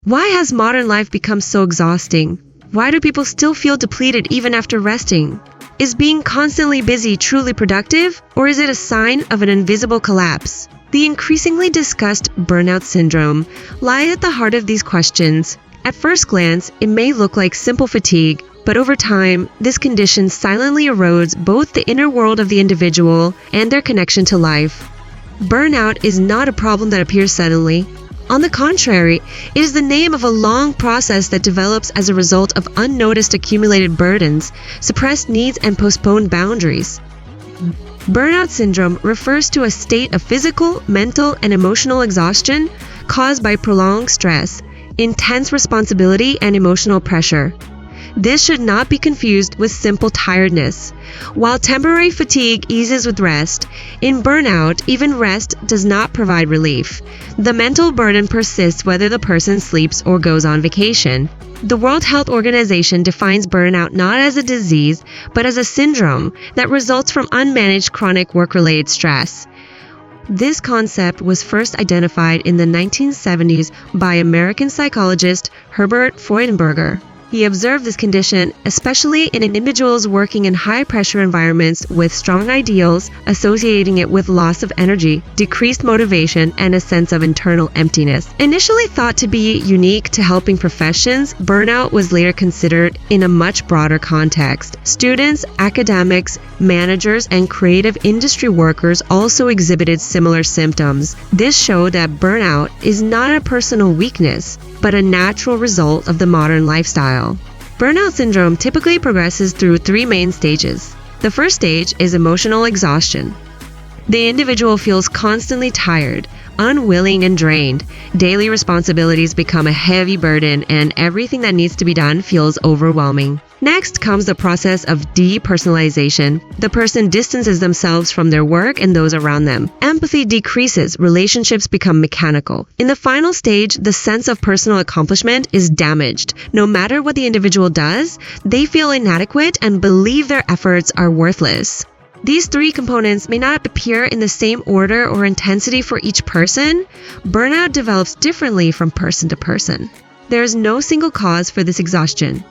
Why has modern life become so exhausting? Why do people still feel depleted even after resting? Is being constantly busy truly productive, or is it a sign of an invisible collapse? The increasingly discussed burnout syndrome lies at the heart of these questions. At first glance, it may look like simple fatigue, but over time, this condition silently erodes both the inner world of the individual and their connection to life. Burnout is not a problem that appears suddenly. On the contrary, it is the name of a long process that develops as a result of unnoticed accumulated burdens, suppressed needs, and postponed boundaries. Burnout syndrome refers to a state of physical, mental, and emotional exhaustion caused by prolonged stress, intense responsibility, and emotional pressure. This should not be confused with simple tiredness. While temporary fatigue eases with rest, in burnout, even rest does not provide relief. The mental burden persists whether the person sleeps or goes on vacation. The World Health Organization defines burnout not as a disease, but as a syndrome that results from unmanaged chronic work-related stress. This concept was first identified in the 1970s by American psychologist Herbert Freudenberger. He observed this condition, especially in individuals working in high-pressure environments with strong ideals, associating it with loss of energy, decreased motivation, and a sense of internal emptiness. Initially thought to be unique to helping professions, burnout was later considered in a much broader context. Students, academics, managers, and creative industry workers also exhibited similar symptoms. This showed that burnout is not a personal weakness, but a natural result of the modern lifestyle. Burnout syndrome typically progresses through three main stages. The first stage is emotional exhaustion. The individual feels constantly tired, unwilling, and drained. Daily responsibilities become a heavy burden, and everything that needs to be done feels overwhelming. Next comes the process of depersonalization. The person distances themselves from their work and those around them. Empathy decreases, relationships become mechanical. In the final stage, the sense of personal accomplishment is damaged. No matter what the individual does, they feel inadequate and believe their efforts are worthless. These three components may not appear in the same order or intensity for each person. Burnout develops differently from person to person. There is no single cause for this exhaustion.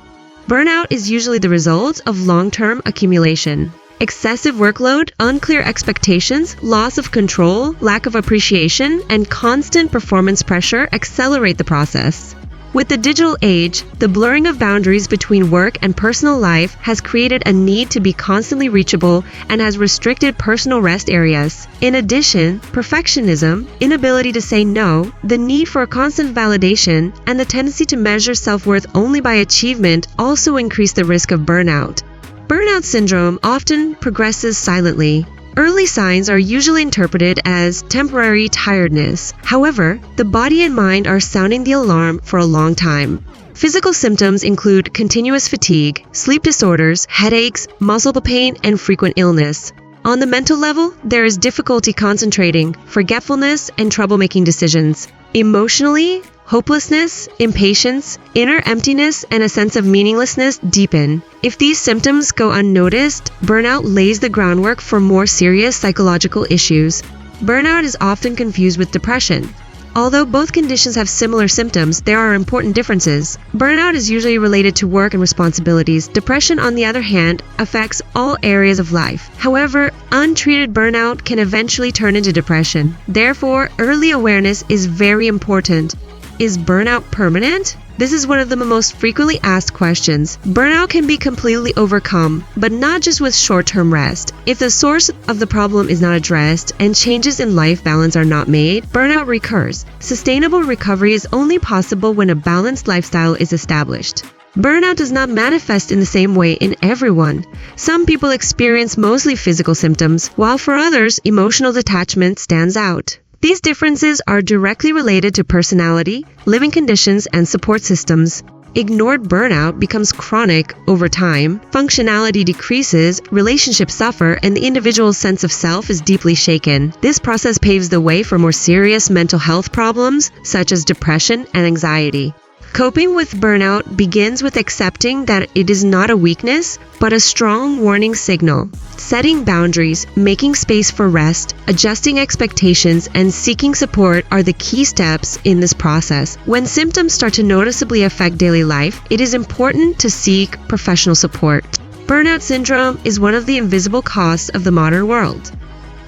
Burnout is usually the result of long-term accumulation. Excessive workload, unclear expectations, loss of control, lack of appreciation, and constant performance pressure accelerate the process. With the digital age, the blurring of boundaries between work and personal life has created a need to be constantly reachable and has restricted personal rest areas. In addition, perfectionism, inability to say no, the need for constant validation, and the tendency to measure self-worth only by achievement also increase the risk of burnout. Burnout syndrome often progresses silently. Early signs are usually interpreted as temporary tiredness. However, the body and mind are sounding the alarm for a long time. Physical symptoms include continuous fatigue, sleep disorders, headaches, muscle pain, and frequent illness. On the mental level, there is difficulty concentrating, forgetfulness, and trouble making decisions. Emotionally, hopelessness, impatience, inner emptiness, and a sense of meaninglessness deepen. If these symptoms go unnoticed, burnout lays the groundwork for more serious psychological issues. Burnout is often confused with depression. Although both conditions have similar symptoms, there are important differences. Burnout is usually related to work and responsibilities. Depression, on the other hand, affects all areas of life. However, untreated burnout can eventually turn into depression. Therefore, early awareness is very important. Is burnout permanent? This is one of the most frequently asked questions. Burnout can be completely overcome, but not just with short-term rest. If the source of the problem is not addressed and changes in life balance are not made, burnout recurs. Sustainable recovery is only possible when a balanced lifestyle is established. Burnout does not manifest in the same way in everyone. Some people experience mostly physical symptoms, while for others, emotional detachment stands out. These differences are directly related to personality, living conditions, and support systems. Ignored burnout becomes chronic over time, functionality decreases, relationships suffer, and the individual's sense of self is deeply shaken. This process paves the way for more serious mental health problems, such as depression and anxiety. Coping with burnout begins with accepting that it is not a weakness, but a strong warning signal. Setting boundaries, making space for rest, adjusting expectations, and seeking support are the key steps in this process. When symptoms start to noticeably affect daily life, it is important to seek professional support. Burnout syndrome is one of the invisible costs of the modern world.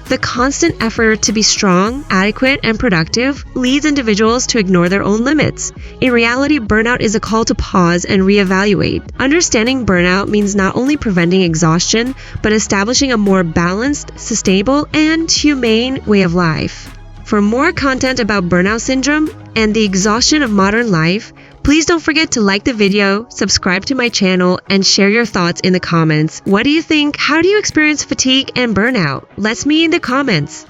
The constant effort to be strong, adequate, and productive leads individuals to ignore their own limits. In reality, burnout is a call to pause and reevaluate. Understanding burnout means not only preventing exhaustion, but establishing a more balanced, sustainable, and humane way of life. For more content about burnout syndrome and the exhaustion of modern life, please don't forget to like the video, subscribe to my channel, and share your thoughts in the comments. What do you think? How do you experience fatigue and burnout? Let's meet in the comments.